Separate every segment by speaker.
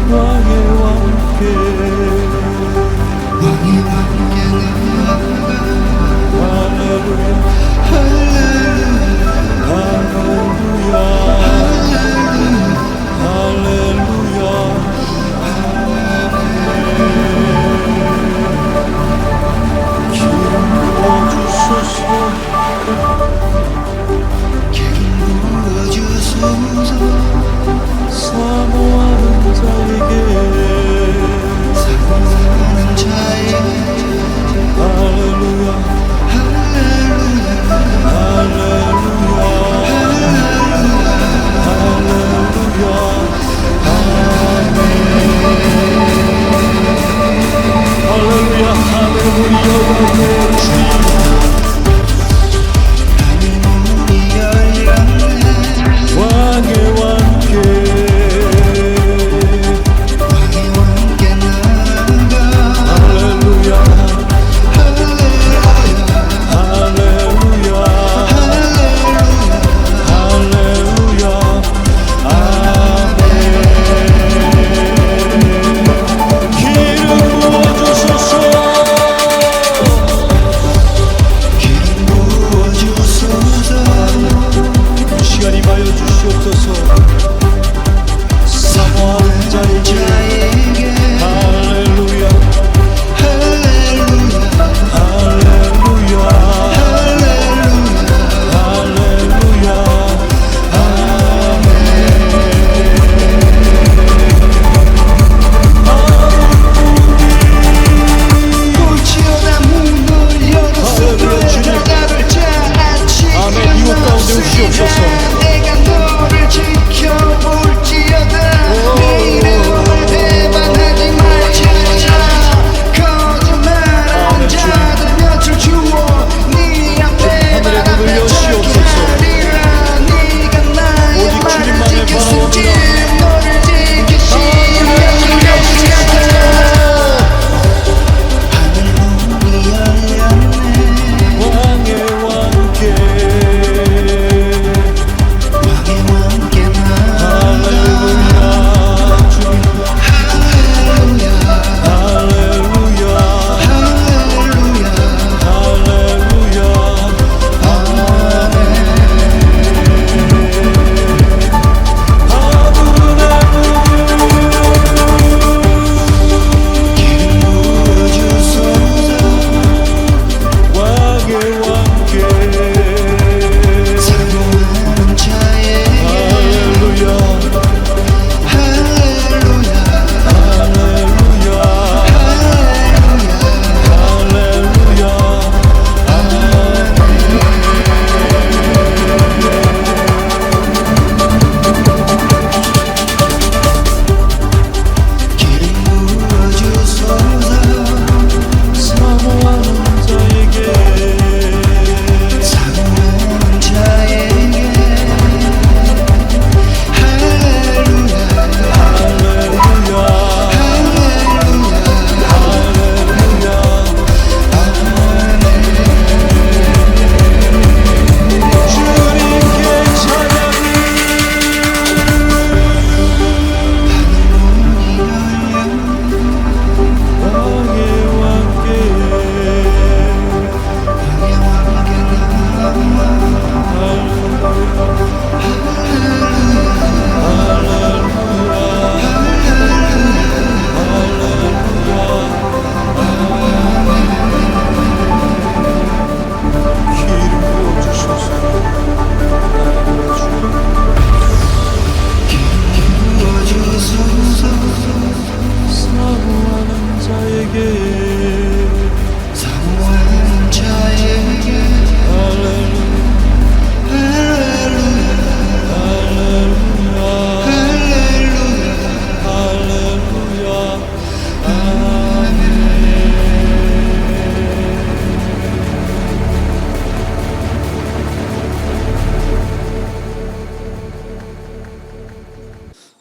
Speaker 1: 왕의 왕께 나아가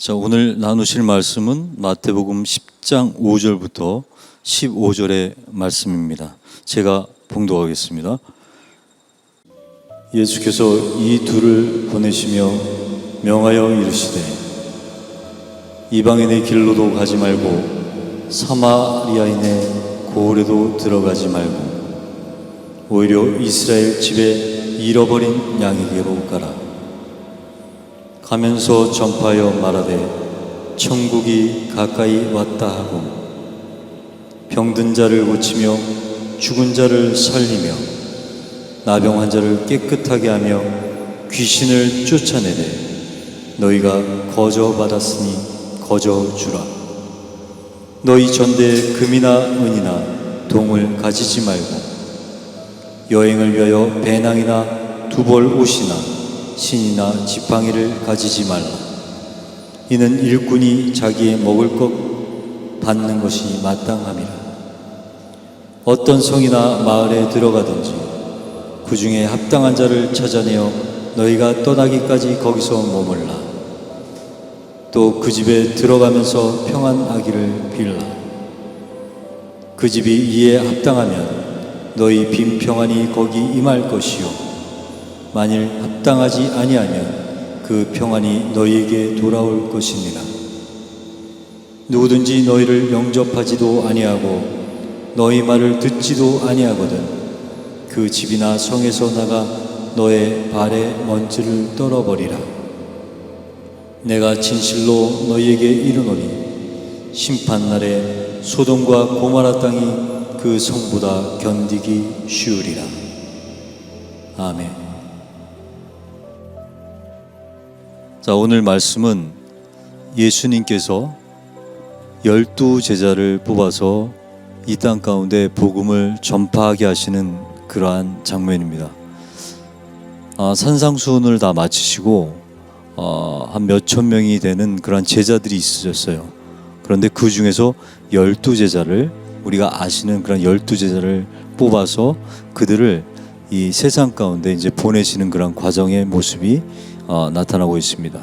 Speaker 1: 자, 오늘 나누실 말씀은 마태복음 10장 5절부터 15절의 말씀입니다. 제가 봉독하겠습니다. 예수께서 이 둘을 보내시며 명하여 이르시되 이방인의 길로도 가지 말고 사마리아인의 고을에도 들어가지 말고 오히려 이스라엘 집에 잃어버린 양에게로 가라. 가면서 전파하여 말하되 천국이 가까이 왔다 하고 병든 자를 고치며 죽은 자를 살리며 나병 환자를 깨끗하게 하며 귀신을 쫓아내되 너희가 거저 받았으니 거저 주라. 너희 전대에 금이나 은이나 동을 가지지 말고 여행을 위하여 배낭이나 두벌 옷이나 신이나 지팡이를 가지지 말라. 이는 일꾼이 자기의 먹을 것 받는 것이 마땅함이라. 어떤 성이나 마을에 들어가든지 그 중에 합당한 자를 찾아내어 너희가 떠나기까지 거기서 머물라. 또 그 집에 들어가면서 평안하기를 빌라. 그 집이 이에 합당하면 너희 빈 평안이 거기 임할 것이요 만일 합당하지 아니하면 그 평안이 너희에게 돌아올 것이니라. 누구든지 너희를 영접하지도 아니하고 너희 말을 듣지도 아니하거든 그 집이나 성에서 나가 너의 발에 먼지를 떨어버리라. 내가 진실로 너희에게 이르노니 심판날에 소돔과 고모라 땅이 그 성보다 견디기 쉬우리라. 아멘. 자, 오늘 말씀은 예수님께서 12 제자를 뽑아서 이 땅 가운데 복음을 전파하게 하시는 그러한 장면입니다. 산상수훈을 다 마치시고 한 몇천 명이 되는 그러한 제자들이 있으셨어요. 그런데 그 중에서 12 제자를, 우리가 아시는 그런 12 제자를 뽑아서 그들을 이 세상 가운데 이제 보내시는 그런 과정의 모습이 나타나고 있습니다.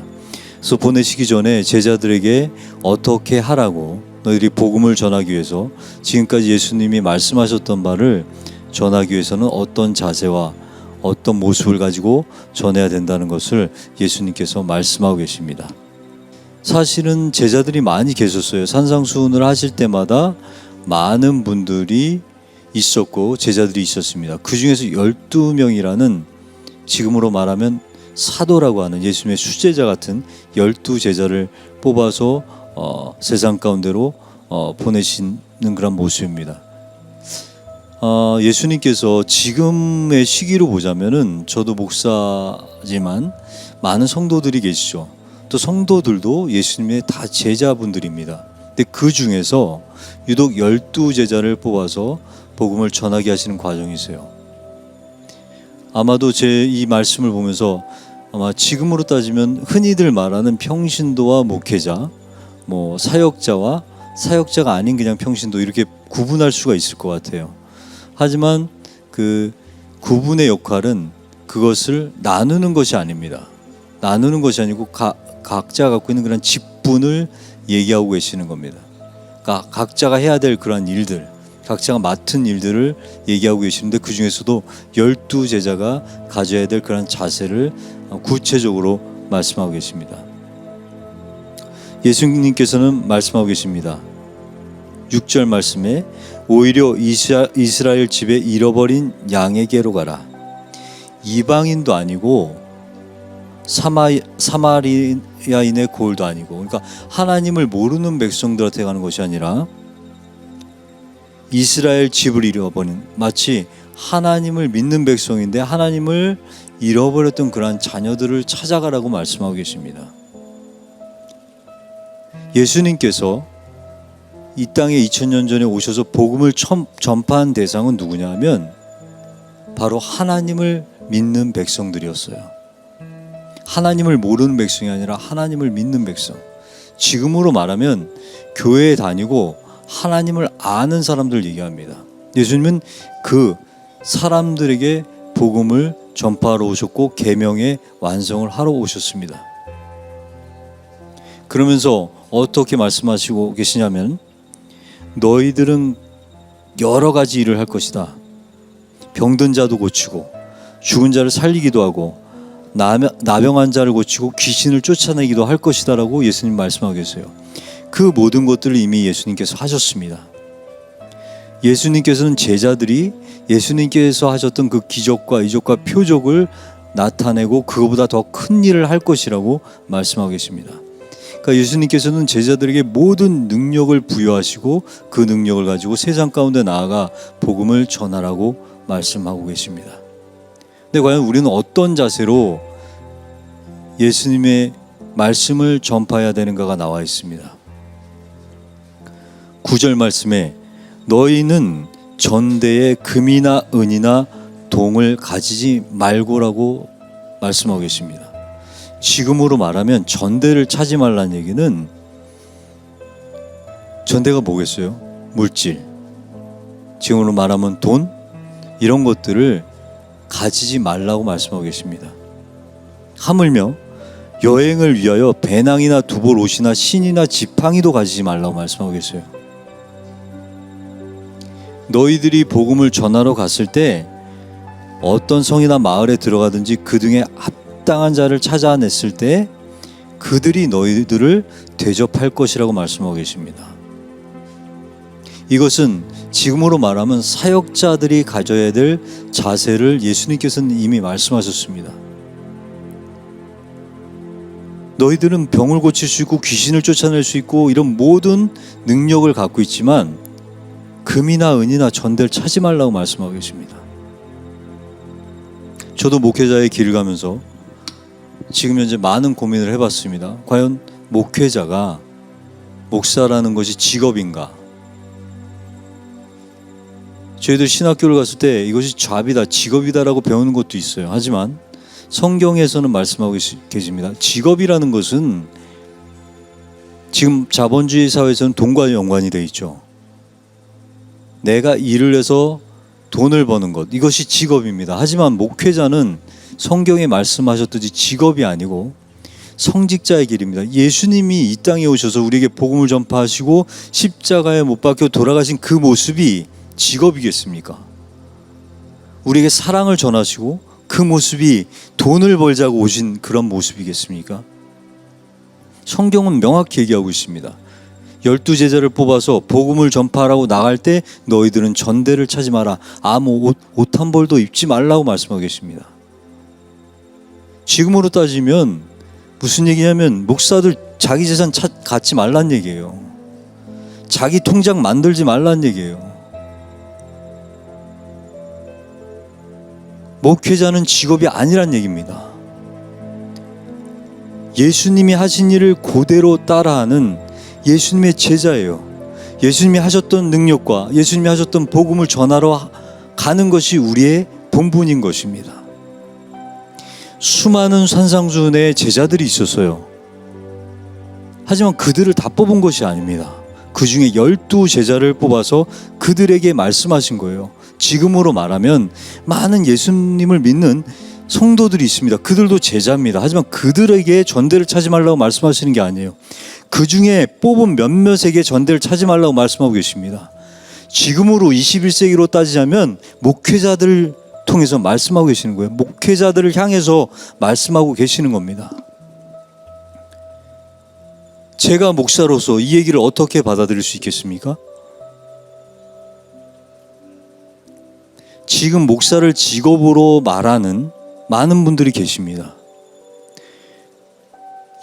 Speaker 1: 그래서 보내시기 전에 제자들에게 어떻게 하라고, 너희들이 복음을 전하기 위해서 지금까지 예수님이 말씀하셨던 바를 전하기 위해서는 어떤 자세와 어떤 모습을 가지고 전해야 된다는 것을 예수님께서 말씀하고 계십니다. 사실은 제자들이 많이 계셨어요. 산상수훈을 하실 때마다 많은 분들이 있었고 제자들이 있었습니다. 그 중에서 12명이라는, 지금으로 말하면 사도라고 하는 예수님의 수제자 같은 12 제자를 뽑아서 세상 가운데로 보내시는 그런 모습입니다. 예수님께서 지금의 시기로 보자면은, 저도 목사지만 많은 성도들이 계시죠. 또 성도들도 예수님의 다 제자분들입니다. 근데 그 중에서 유독 12 제자를 뽑아서 복음을 전하게 하시는 과정이세요. 아마도 제 이 말씀을 보면서 아마 지금으로 따지면 흔히들 말하는 평신도와 목회자, 사역자와 사역자가 아닌 그냥 평신도, 이렇게 구분할 수가 있을 것 같아요. 하지만 그 구분의 역할은 그것을 나누는 것이 아닙니다. 나누는 것이 아니고 각자 갖고 있는 그런 직분을 얘기하고 계시는 겁니다. 그러니까 각자가 해야 될 그런 일들, 각자가 맡은 일들을 얘기하고 계시는데, 그 중에서도 12 제자가 가져야 될 그런 자세를 구체적으로 말씀하고 계십니다. 예수님께서는 말씀하고 계십니다. 6절 말씀에 오히려 이스라엘 집에 잃어버린 양에게로 가라. 이방인도 아니고 사마리아인의 고을도 아니고, 그러니까 하나님을 모르는 백성들한테 가는 것이 아니라 이스라엘 집을 잃어버린, 마치 하나님을 믿는 백성인데 하나님을 잃어버렸던 그러한 자녀들을 찾아가라고 말씀하고 계십니다. 예수님께서 이 땅에 2000년 전에 오셔서 복음을 전파한 대상은 누구냐 하면 바로 하나님을 믿는 백성들이었어요. 하나님을 모르는 백성이 아니라 하나님을 믿는 백성. 지금으로 말하면 교회에 다니고 하나님을 아는 사람들 얘기합니다. 예수님은 그 사람들에게 복음을 전파하러 오셨고 계명의 완성을 하러 오셨습니다. 그러면서 어떻게 말씀하시고 계시냐면 너희들은 여러 가지 일을 할 것이다. 병든 자도 고치고 죽은 자를 살리기도 하고 나병한 자를 고치고 귀신을 쫓아내기도 할 것이다 라고 예수님 말씀하고 계세요. 그 모든 것들을 이미 예수님께서 하셨습니다. 예수님께서는 제자들이 예수님께서 하셨던 그 기적과 이적과 표적을 나타내고 그거보다 더 큰 일을 할 것이라고 말씀하고 계십니다. 그러니까 예수님께서는 제자들에게 모든 능력을 부여하시고 그 능력을 가지고 세상 가운데 나아가 복음을 전하라고 말씀하고 계십니다. 근데 과연 우리는 어떤 자세로 예수님의 말씀을 전파해야 되는가가 나와 있습니다. 9절 말씀에 너희는 전대에 금이나 은이나 동을 가지지 말고라고 말씀하고 계십니다. 지금으로 말하면 전대를 차지 말라는 얘기는 전대가 뭐겠어요? 물질. 지금으로 말하면 돈? 이런 것들을 가지지 말라고 말씀하고 계십니다. 하물며 여행을 위하여 배낭이나 두벌 옷이나 신이나 지팡이도 가지지 말라고 말씀하고 계세요. 너희들이 복음을 전하러 갔을 때 어떤 성이나 마을에 들어가든지 그 등에 합당한 자를 찾아냈을 때 그들이 너희들을 대접할 것이라고 말씀하고 계십니다. 이것은 지금으로 말하면 사역자들이 가져야 될 자세를 예수님께서는 이미 말씀하셨습니다. 너희들은 병을 고칠 수 있고 귀신을 쫓아낼 수 있고 이런 모든 능력을 갖고 있지만 금이나 은이나 전대를 차지 말라고 말씀하고 계십니다. 저도 목회자의 길을 가면서 지금 현재 많은 고민을 해봤습니다. 과연 목회자가 목사라는 것이 직업인가? 저희들 신학교를 갔을 때 이것이 잡이다, 직업이다라고 배우는 것도 있어요. 하지만 성경에서는 말씀하고 계십니다. 직업이라는 것은 지금 자본주의 사회에서는 돈과 연관이 되어 있죠. 내가 일을 해서 돈을 버는 것, 이것이 직업입니다. 하지만 목회자는 성경에 말씀하셨듯이 직업이 아니고 성직자의 길입니다. 예수님이 이 땅에 오셔서 우리에게 복음을 전파하시고 십자가에 못 박혀 돌아가신 그 모습이 직업이겠습니까? 우리에게 사랑을 전하시고 그 모습이 돈을 벌자고 오신 그런 모습이겠습니까? 성경은 명확히 얘기하고 있습니다. 12제자를 뽑아서 복음을 전파하라고 나갈 때 너희들은 전대를 차지 마라. 아무 옷 한 벌도 입지 말라고 말씀하고 계십니다. 지금으로 따지면 무슨 얘기냐면 목사들 자기 재산 갖지 말란 얘기예요. 자기 통장 만들지 말란 얘기예요. 목회자는 직업이 아니란 얘기입니다. 예수님이 하신 일을 그대로 따라하는 예수님의 제자예요. 예수님이 하셨던 능력과 예수님이 하셨던 복음을 전하러 가는 것이 우리의 본분인 것입니다. 수많은 산상수훈의 제자들이 있었어요. 하지만 그들을 다 뽑은 것이 아닙니다. 그 중에 12제자를 뽑아서 그들에게 말씀하신 거예요. 지금으로 말하면 많은 예수님을 믿는 성도들이 있습니다. 그들도 제자입니다. 하지만 그들에게 전대를 차지 말라고 말씀하시는 게 아니에요. 그 중에 뽑은 몇몇에게 전대를 차지 말라고 말씀하고 계십니다. 지금으로 21세기로 따지자면 목회자들을 통해서 말씀하고 계시는 거예요. 목회자들을 향해서 말씀하고 계시는 겁니다. 제가 목사로서 이 얘기를 어떻게 받아들일 수 있겠습니까? 지금 목사를 직업으로 말하는 많은 분들이 계십니다.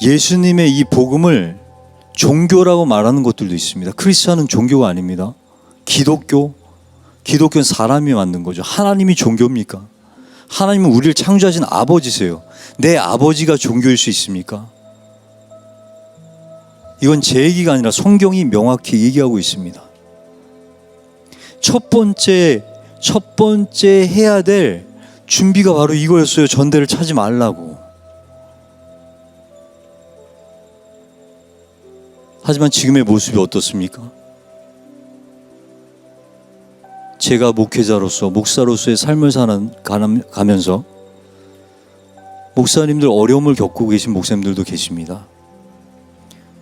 Speaker 1: 예수님의 이 복음을 종교라고 말하는 것들도 있습니다. 크리스천은 종교가 아닙니다. 기독교는 사람이 만든 거죠. 하나님이 종교입니까? 하나님은 우리를 창조하신 아버지세요. 내 아버지가 종교일 수 있습니까? 이건 제 얘기가 아니라 성경이 명확히 얘기하고 있습니다. 첫 번째 해야 될 준비가 바로 이거였어요. 전대를 차지 말라고. 하지만 지금의 모습이 어떻습니까? 제가 목회자로서 목사로서의 삶을 가면서 목사님들 어려움을 겪고 계신 목사님들도 계십니다.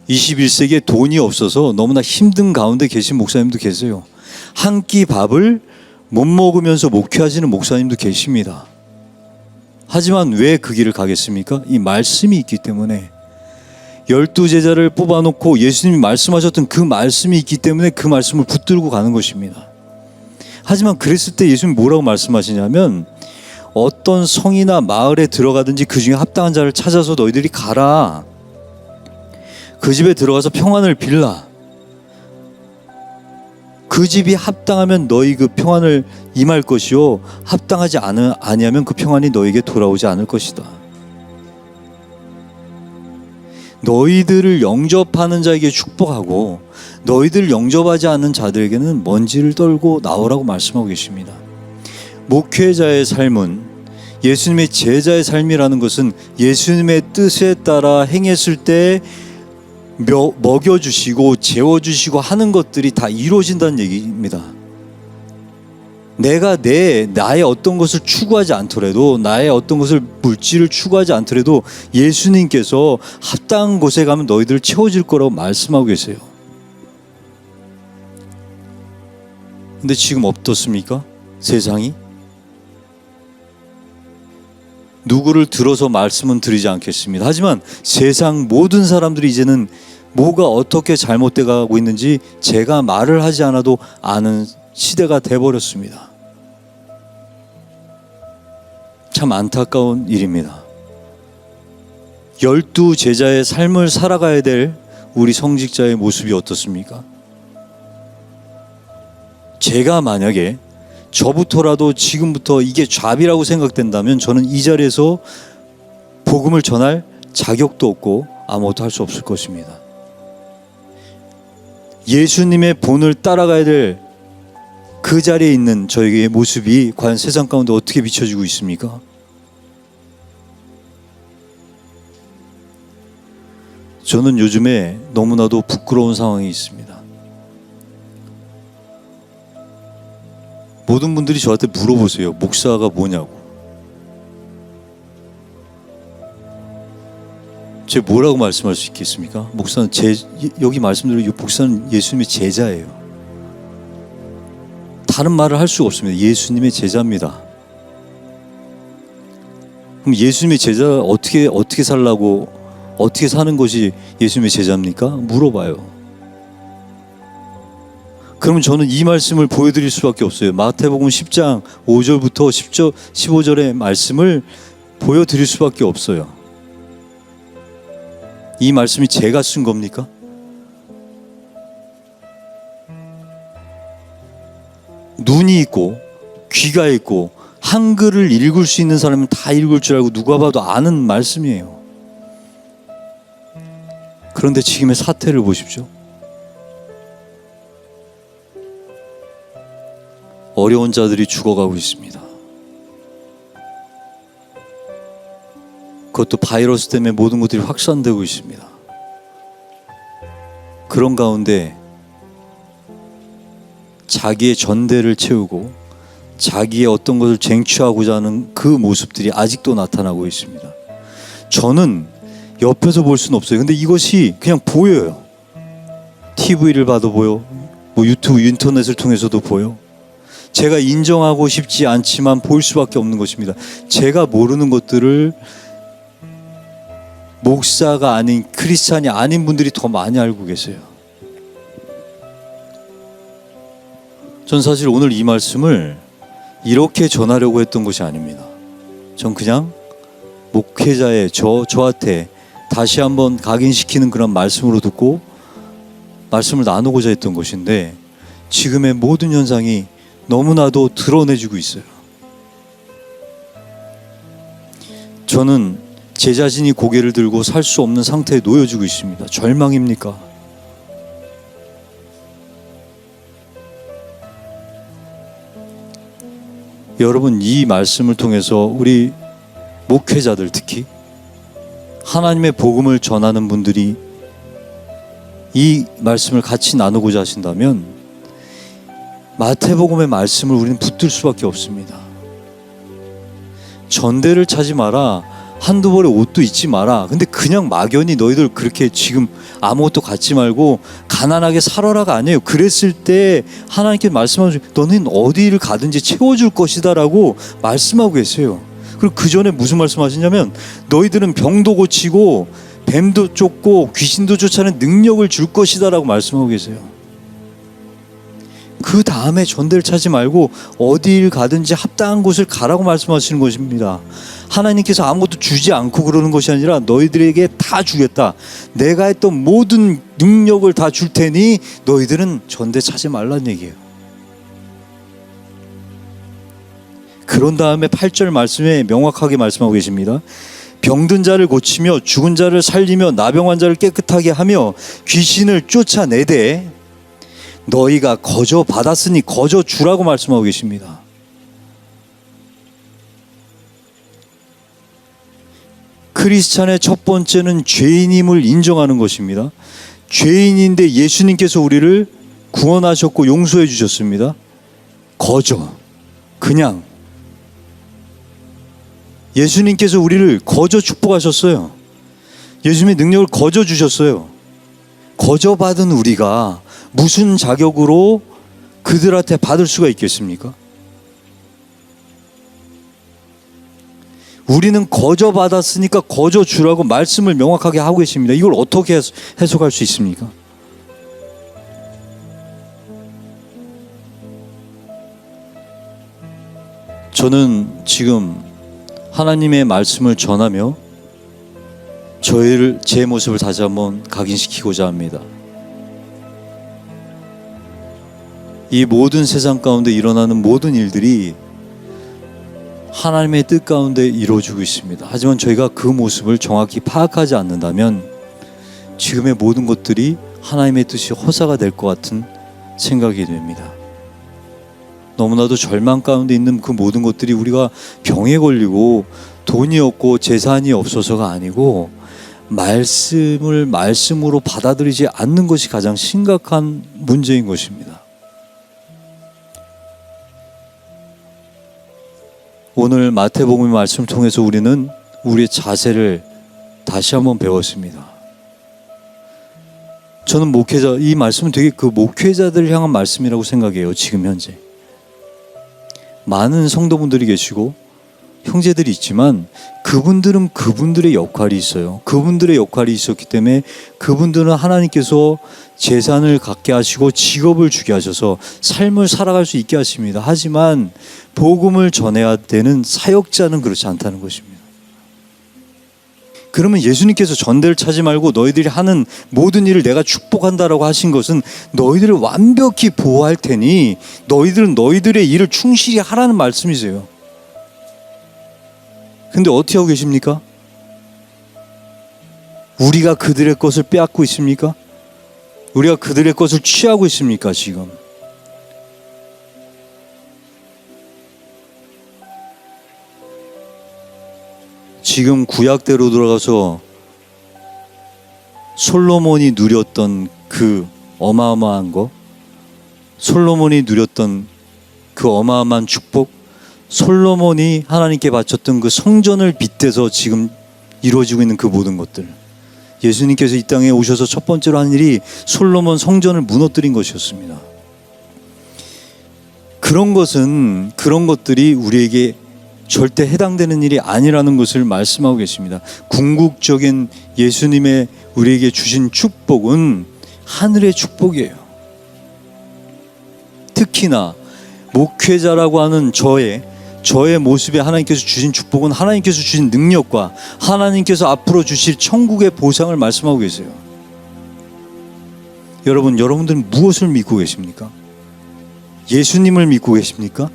Speaker 1: 21세기에 돈이 없어서 너무나 힘든 가운데 계신 목사님도 계세요. 한 끼 밥을 못 먹으면서 목회하시는 목사님도 계십니다. 하지만 왜 그 길을 가겠습니까? 이 말씀이 있기 때문에. 12제자를 뽑아놓고 예수님이 말씀하셨던 그 말씀이 있기 때문에 그 말씀을 붙들고 가는 것입니다. 하지만 그랬을 때 예수님이 뭐라고 말씀하시냐면, 어떤 성이나 마을에 들어가든지 그 중에 합당한 자를 찾아서 너희들이 가라. 그 집에 들어가서 평안을 빌라. 그 집이 합당하면 너희 그 평안을 임할 것이요, 합당하지 아니하면 그 평안이 너에게 돌아오지 않을 것이다. 너희들을 영접하는 자에게 축복하고 너희들을 영접하지 않는 자들에게는 먼지를 떨고 나오라고 말씀하고 계십니다. 목회자의 삶은, 예수님의 제자의 삶이라는 것은 예수님의 뜻에 따라 행했을 때 먹여주시고 재워주시고 하는 것들이 다 이루어진다는 얘기입니다. 내가 나의 어떤 것을 추구하지 않더라도, 나의 어떤 것을 물질을 추구하지 않더라도 예수님께서 합당한 곳에 가면 너희들을 채워줄 거라고 말씀하고 계세요. 근데 지금 어떻습니까? 세상이? 누구를 들어서 말씀은 드리지 않겠습니다. 하지만 세상 모든 사람들이 이제는 뭐가 어떻게 잘못돼 가고 있는지 제가 말을 하지 않아도 아는 시대가 돼버렸습니다. 참 안타까운 일입니다. 12제자의 삶을 살아가야 될 우리 성직자의 모습이 어떻습니까? 제가 만약에 저부터라도 지금부터 이게 잡이라고 생각된다면 저는 이 자리에서 복음을 전할 자격도 없고 아무것도 할 수 없을 것입니다. 예수님의 본을 따라가야 될 그 자리에 있는 저에게의 모습이 과연 세상 가운데 어떻게 비춰지고 있습니까? 저는 요즘에 너무나도 부끄러운 상황이 있습니다. 모든 분들이 저한테 물어보세요. 목사가 뭐냐고. 제가 뭐라고 말씀할 수 있겠습니까? 목사는 여기 말씀드린 목사는 예수님의 제자예요. 다른 말을 할 수가 없습니다. 예수님의 제자입니다. 그럼 예수님의 제자 어떻게 살라고, 어떻게 사는 것이 예수님의 제자입니까? 물어봐요. 그러면 저는 이 말씀을 보여드릴 수밖에 없어요. 마태복음 10장 5절부터 15절의 말씀을 보여드릴 수밖에 없어요. 이 말씀이 제가 쓴 겁니까? 눈이 있고 귀가 있고 한글을 읽을 수 있는 사람은 다 읽을 줄 알고 누가 봐도 아는 말씀이에요. 그런데 지금의 사태를 보십시오. 어려운 자들이 죽어가고 있습니다. 그것도 바이러스 때문에 모든 것들이 확산되고 있습니다. 그런 가운데 자기의 전대를 채우고 자기의 어떤 것을 쟁취하고자 하는 그 모습들이 아직도 나타나고 있습니다. 저는 옆에서 볼 수는 없어요. 근데 이것이 그냥 보여요. TV를 봐도 보여, 유튜브, 인터넷을 통해서도 보여. 제가 인정하고 싶지 않지만 볼 수밖에 없는 것입니다. 제가 모르는 것들을 목사가 아닌, 크리스찬이 아닌 분들이 더 많이 알고 계세요. 전 사실 오늘 이 말씀을 이렇게 전하려고 했던 것이 아닙니다. 전 그냥 목회자의 저한테 다시 한번 각인시키는 그런 말씀으로 듣고 말씀을 나누고자 했던 것인데, 지금의 모든 현상이 너무나도 드러내지고 있어요. 저는 제 자신이 고개를 들고 살 수 없는 상태에 놓여지고 있습니다. 절망입니까? 여러분, 이 말씀을 통해서 우리 목회자들, 특히 하나님의 복음을 전하는 분들이 이 말씀을 같이 나누고자 하신다면 마태복음의 말씀을 우리는 붙들 수밖에 없습니다. 전대를 차지 마라. 한두 벌의 옷도 입지 마라. 근데 그냥 막연히 너희들 그렇게 지금 아무것도 갖지 말고 가난하게 살아라가 아니에요. 그랬을 때 하나님께 말씀하시죠. 너는 어디를 가든지 채워줄 것이다 라고 말씀하고 계세요. 그리고 그 전에 무슨 말씀하시냐면 너희들은 병도 고치고 뱀도 쫓고 귀신도 쫓아내는 능력을 줄 것이다 라고 말씀하고 계세요. 그 다음에 전대를 찾지 말고 어디를 가든지 합당한 곳을 가라고 말씀하시는 것입니다. 하나님께서 아무것도 주지 않고 그러는 것이 아니라 너희들에게 다 주겠다. 내가 했던 모든 능력을 다 줄 테니 너희들은 전대 찾지 말라는 얘기예요. 그런 다음에 8절 말씀에 명확하게 말씀하고 계십니다. 병든 자를 고치며 죽은 자를 살리며 나병 환자를 깨끗하게 하며 귀신을 쫓아내되 너희가 거저 받았으니 거저 주라고 말씀하고 계십니다. 크리스찬의 첫 번째는 죄인임을 인정하는 것입니다. 죄인인데 예수님께서 우리를 구원하셨고 용서해 주셨습니다. 거저, 그냥 예수님께서 우리를 거저 축복하셨어요. 예수님의 능력을 거저 주셨어요. 거저 받은 우리가 무슨 자격으로 그들한테 받을 수가 있겠습니까? 우리는 거저 받았으니까 거저 주라고 말씀을 명확하게 하고 계십니다. 이걸 어떻게 해석할 수 있습니까? 저는 지금 하나님의 말씀을 전하며 제 모습을 다시 한번 각인시키고자 합니다. 이 모든 세상 가운데 일어나는 모든 일들이 하나님의 뜻 가운데 이루어지고 있습니다. 하지만 저희가 그 모습을 정확히 파악하지 않는다면 지금의 모든 것들이 하나님의 뜻이 허사가 될 것 같은 생각이 됩니다. 너무나도 절망 가운데 있는 그 모든 것들이 우리가 병에 걸리고 돈이 없고 재산이 없어서가 아니고 말씀을 말씀으로 받아들이지 않는 것이 가장 심각한 문제인 것입니다. 오늘 마태복음의 말씀을 통해서 우리는 우리의 자세를 다시 한번 배웠습니다. 저는 목회자, 이 말씀은 되게 그 목회자들을 향한 말씀이라고 생각해요. 지금 현재 많은 성도분들이 계시고 형제들이 있지만 그분들은 그분들의 역할이 있어요. 그분들의 역할이 있었기 때문에 그분들은 하나님께서 재산을 갖게 하시고 직업을 주게 하셔서 삶을 살아갈 수 있게 하십니다. 하지만 복음을 전해야 되는 사역자는 그렇지 않다는 것입니다. 그러면 예수님께서 전대를 차지 말고 너희들이 하는 모든 일을 내가 축복한다라고 하신 것은 너희들을 완벽히 보호할 테니 너희들은 너희들의 일을 충실히 하라는 말씀이세요. 근데 어떻게 하고 계십니까? 우리가 그들의 것을 빼앗고 있습니까? 우리가 그들의 것을 취하고 있습니까? 지금 구약대로 돌아가서 솔로몬이 누렸던 그 어마어마한 거, 솔로몬이 누렸던 그 어마어마한 축복, 솔로몬이 하나님께 바쳤던 그 성전을 빗대서 지금 이루어지고 있는 그 모든 것들, 예수님께서 이 땅에 오셔서 첫 번째로 한 일이 솔로몬 성전을 무너뜨린 것이었습니다. 그런 것들이 우리에게 절대 해당되는 일이 아니라는 것을 말씀하고 계십니다. 궁극적인 예수님의 우리에게 주신 축복은 하늘의 축복이에요. 특히나 목회자라고 하는 저의 모습에 하나님께서 주신 축복은 하나님께서 주신 능력과 하나님께서 앞으로 주실 천국의 보상을 말씀하고 계세요. 여러분들은 무엇을 믿고 계십니까? 예수님을 믿고 계십니까?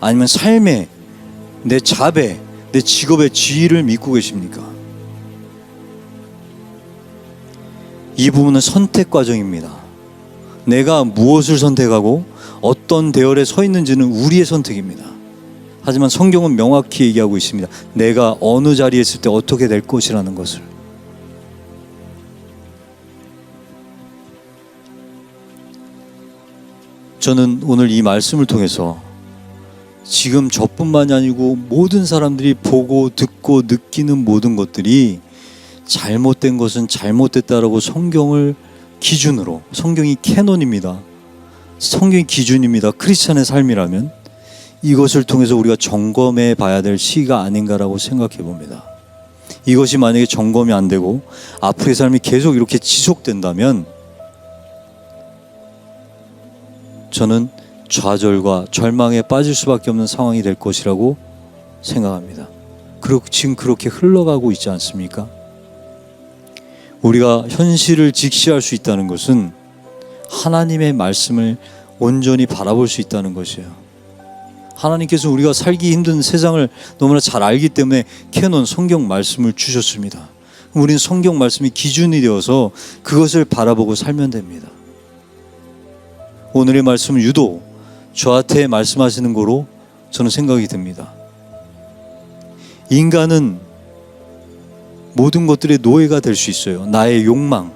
Speaker 1: 아니면 삶의 내 자배, 내 직업의 지위를 믿고 계십니까? 이 부분은 선택 과정입니다. 내가 무엇을 선택하고 어떤 대열에 서 있는지는 우리의 선택입니다. 하지만 성경은 명확히 얘기하고 있습니다. 내가 어느 자리에 있을 때 어떻게 될 것이라는 것을. 저는 오늘 이 말씀을 통해서 지금 저뿐만이 아니고 모든 사람들이 보고 듣고 느끼는 모든 것들이 잘못된 것은 잘못됐다라고 성경을 기준으로, 성경이 캐논입니다. 성경이 기준입니다. 크리스찬의 삶이라면 이것을 통해서 우리가 점검해 봐야 될 시기가 아닌가라고 생각해 봅니다. 이것이 만약에 점검이 안 되고 앞으로의 삶이 계속 이렇게 지속된다면 저는 좌절과 절망에 빠질 수밖에 없는 상황이 될 것이라고 생각합니다. 그리고 지금 그렇게 흘러가고 있지 않습니까? 우리가 현실을 직시할 수 있다는 것은 하나님의 말씀을 온전히 바라볼 수 있다는 것이에요. 하나님께서 우리가 살기 힘든 세상을 너무나 잘 알기 때문에 캐논 성경 말씀을 주셨습니다. 우리는 성경 말씀이 기준이 되어서 그것을 바라보고 살면 됩니다. 오늘의 말씀은 유독 저한테 말씀하시는 거로 저는 생각이 듭니다. 인간은 모든 것들의 노예가 될 수 있어요. 나의 욕망,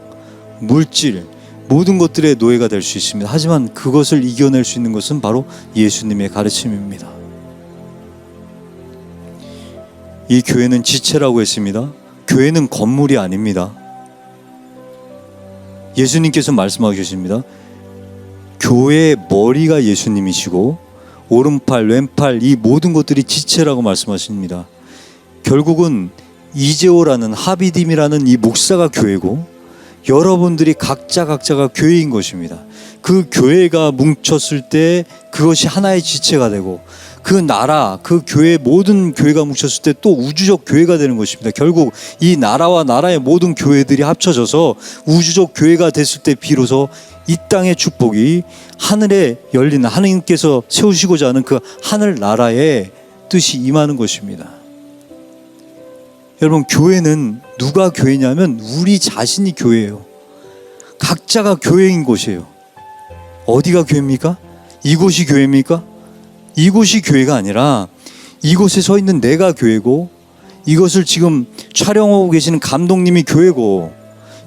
Speaker 1: 물질, 모든 것들의 노예가 될 수 있습니다. 하지만 그것을 이겨낼 수 있는 것은 바로 예수님의 가르침입니다. 이 교회는 지체라고 했습니다. 교회는 건물이 아닙니다. 예수님께서 말씀하고 계십니다. 교회의 머리가 예수님이시고 오른팔, 왼팔 이 모든 것들이 지체라고 말씀하십니다. 결국은 이재호라는 하비딤이라는 이 목사가 교회고 여러분들이 각자가 교회인 것입니다. 그 교회가 뭉쳤을 때 그것이 하나의 지체가 되고 그 나라, 그 교회 모든 교회가 뭉쳤을 때 또 우주적 교회가 되는 것입니다. 결국 이 나라와 나라의 모든 교회들이 합쳐져서 우주적 교회가 됐을 때 비로소 이 땅의 축복이 하늘에 열리는 하나님께서 세우시고자 하는 그 하늘 나라의 뜻이 임하는 것입니다. 여러분, 교회는 누가 교회냐면 우리 자신이 교회예요. 각자가 교회인 곳이에요. 어디가 교회입니까? 이곳이 교회입니까? 이곳이 교회가 아니라 이곳에 서 있는 내가 교회고 이것을 지금 촬영하고 계시는 감독님이 교회고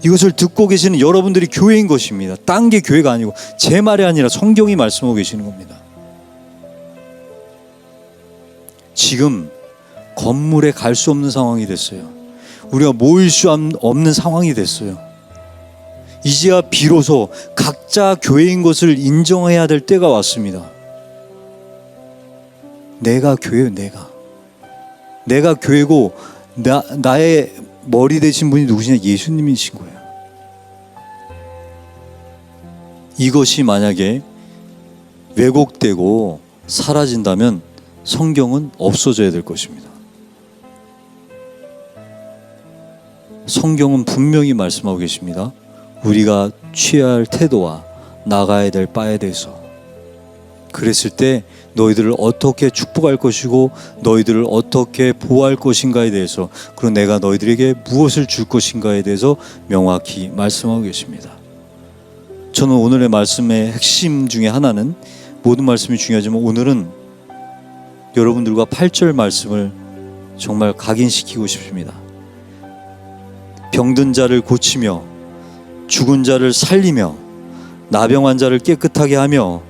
Speaker 1: 이것을 듣고 계시는 여러분들이 교회인 것입니다. 딴 게 교회가 아니고 제 말이 아니라 성경이 말씀하고 계시는 겁니다. 지금 건물에 갈 수 없는 상황이 됐어요. 우리가 모일 수 없는 상황이 됐어요. 이제야 비로소 각자 교회인 것을 인정해야 될 때가 왔습니다. 내가 교회예요. 내가 교회고 나의 머리 되신 분이 누구시냐? 예수님이신 거예요. 이것이 만약에 왜곡되고 사라진다면 성경은 없어져야 될 것입니다. 성경은 분명히 말씀하고 계십니다. 우리가 취해야 할 태도와 나가야 될 바에 대해서. 그랬을 때 너희들을 어떻게 축복할 것이고 너희들을 어떻게 보호할 것인가에 대해서, 그리고 내가 너희들에게 무엇을 줄 것인가에 대해서 명확히 말씀하고 계십니다. 저는 오늘의 말씀의 핵심 중에 하나는, 모든 말씀이 중요하지만 오늘은 여러분들과 8절 말씀을 정말 각인시키고 싶습니다. 병든 자를 고치며 죽은 자를 살리며 나병한 자를 깨끗하게 하며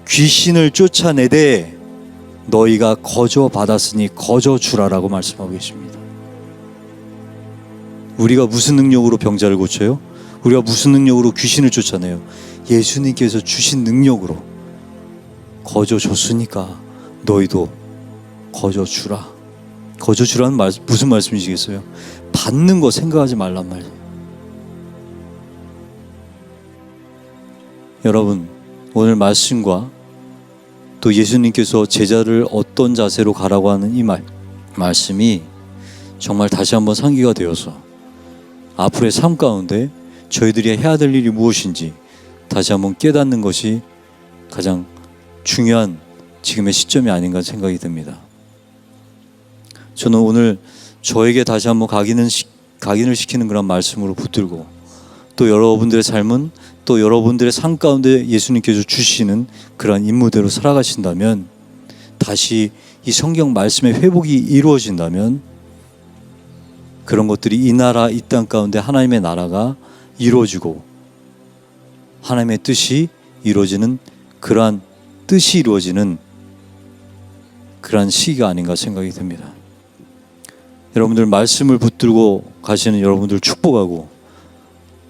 Speaker 1: 귀신을 쫓아내되 너희가 거저 받았으니 거저 주라라고 말씀하고 계십니다. 우리가 무슨 능력으로 병자를 고쳐요? 우리가 무슨 능력으로 귀신을 쫓아내요? 예수님께서 주신 능력으로 거저 줬으니까 너희도 거저 주라. 거저 주라는 무슨 말씀이시겠어요? 받는 거 생각하지 말란 말이에요. 여러분, 오늘 말씀과 또 예수님께서 제자를 어떤 자세로 가라고 하는 이 말씀이 정말 다시 한번 상기가 되어서 앞으로의 삶 가운데 저희들이 해야 될 일이 무엇인지 다시 한번 깨닫는 것이 가장 중요한 지금의 시점이 아닌가 생각이 듭니다. 저는 오늘 저에게 다시 한번 각인을 시키는 그런 말씀으로 붙들고, 또 여러분들의 삶은 또 여러분들의 삶 가운데 예수님께서 주시는 그러한 임무대로 살아가신다면, 다시 이 성경 말씀의 회복이 이루어진다면, 그런 것들이 이 나라 이 땅 가운데 하나님의 나라가 이루어지고 하나님의 뜻이 이루어지는, 그러한 뜻이 이루어지는 그러한 시기가 아닌가 생각이 듭니다. 여러분들 말씀을 붙들고 가시는 여러분들 축복하고,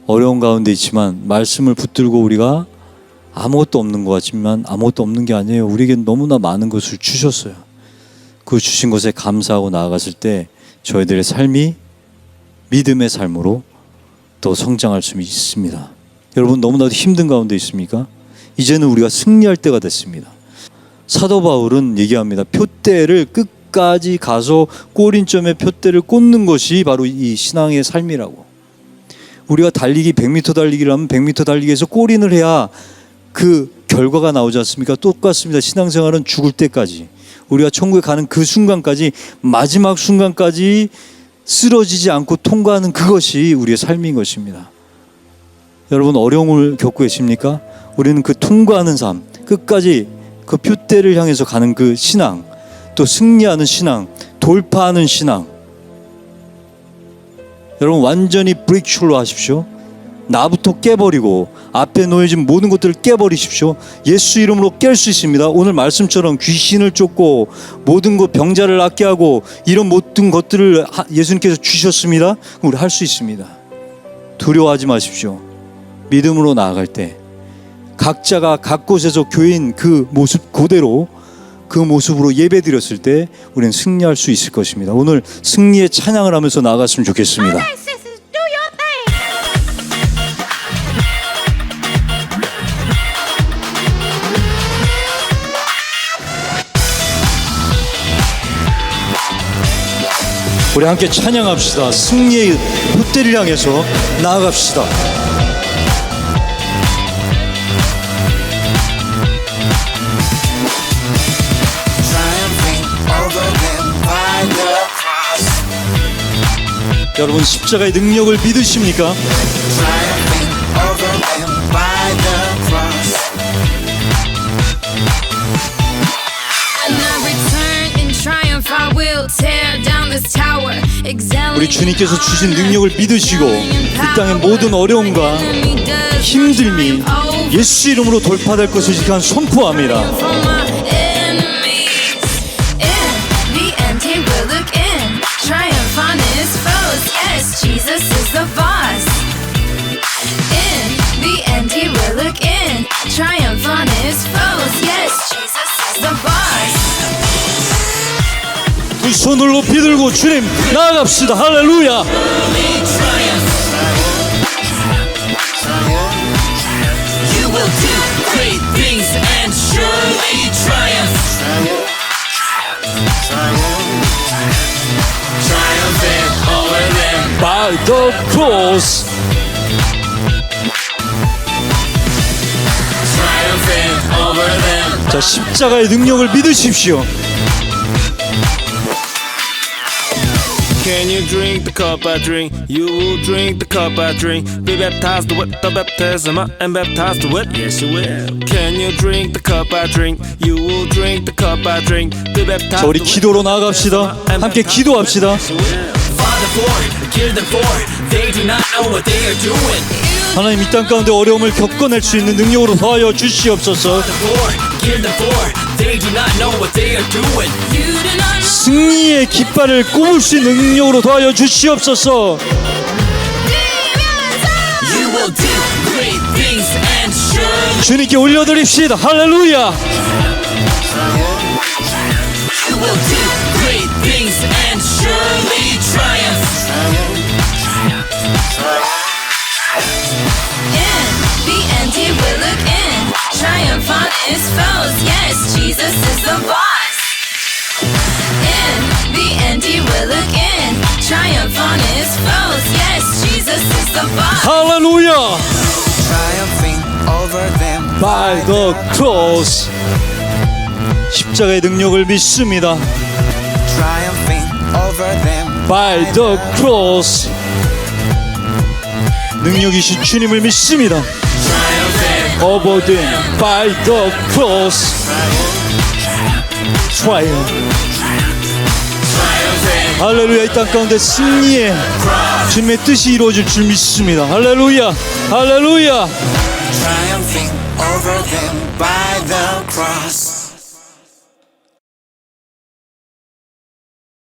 Speaker 1: 어려운 가운데 있지만 말씀을 붙들고 우리가 아무것도 없는 것 같지만 아무것도 없는 게 아니에요. 우리에게 너무나 많은 것을 주셨어요. 그 주신 것에 감사하고 나아갔을 때 저희들의 삶이 믿음의 삶으로 또 성장할 수 있습니다. 여러분, 너무나도 힘든 가운데 있습니까? 이제는 우리가 승리할 때가 됐습니다. 사도 바울은 얘기합니다. 표대를 끝까지 가서 꼬린점에 표대를 꽂는 것이 바로 이 신앙의 삶이라고. 우리가 달리기 100m 달리기를 하면 100m 달리기에서 꼬린을 해야 그 결과가 나오지 않습니까? 똑같습니다. 신앙생활은 죽을 때까지, 우리가 천국에 가는 그 순간까지, 마지막 순간까지 쓰러지지 않고 통과하는 그것이 우리의 삶인 것입니다. 여러분, 어려움을 겪고 계십니까? 우리는 그 통과하는 삶, 끝까지 그 표대를 향해서 가는 그 신앙, 또 승리하는 신앙, 돌파하는 신앙. 여러분, 완전히 브레이크출로 하십시오. 나부터 깨버리고 앞에 놓여진 모든 것들을 깨버리십시오. 예수 이름으로 깰 수 있습니다. 오늘 말씀처럼 귀신을 쫓고 모든 것, 병자를 낫게 하고 이런 모든 것들을 예수님께서 주셨습니다. 우리 할 수 있습니다. 두려워하지 마십시오. 믿음으로 나아갈 때 각자가 각 곳에서 교회인 그 모습 그대로, 그 모습으로 예배드렸을 때 우리는 승리할 수 있을 것입니다. 오늘 승리의 찬양을 하면서 나아갔으면 좋겠습니다. 우리 함께 찬양합시다. 승리의 표대를 향해서 나아갑시다. 여러분, 십자가의 능력을 믿으십니까? 우리 주님께서 주신 능력을 믿으시고 이 땅의 모든 어려움과 힘듦이 예수 이름으로 돌파될 것을 지금 선포합니다.
Speaker 2: Jesus is the boss. In the end, he will look in, triumph on his foes. Yes, Jesus is the boss.
Speaker 1: 두 손을 높이 들고 주님 나아갑시다. 할렐루야.
Speaker 2: You will do great things and surely triumph. Triumphant over them
Speaker 1: by the cross.
Speaker 2: Triumphant over them.
Speaker 1: 자, 십자가의 능력을 믿으십시오.
Speaker 3: Can you drink the cup I drink? You will drink the cup I drink. Be baptized with the baptism and baptized with. Yes, you will. Can you drink the cup I drink? You will drink the cup I drink. Be baptized.
Speaker 1: 자, 우리 기도로 나아갑시다. 함께 기도합시다. 하나님, 이 땅 가운데 어려움을 겪어낼 수 있는 능력으로 도와여 주시옵소서. 승리의 깃발을 꼽을 수 있는 능력으로 도와여 주시옵소서. 주님께 올려드립시다. 할렐루야.
Speaker 2: Triumph on his foes. Yes, Jesus is the boss. In the end, he will look in. Triumph on his foes. Yes, Jesus is the boss.
Speaker 1: 할렐루야.
Speaker 4: Triumphing over them
Speaker 1: by the cross. 십자가의 능력을 믿습니다.
Speaker 4: Triumphing over them
Speaker 1: by the cross. 능력이신 주님을 믿습니다. Over them by the cross. Triumph. 할렐루야. 이 땅 가운데 승리의 주님의 뜻이 이루어질 줄 믿습니다. 할렐루야. 할렐루야.
Speaker 4: Triumphing over them by the cross.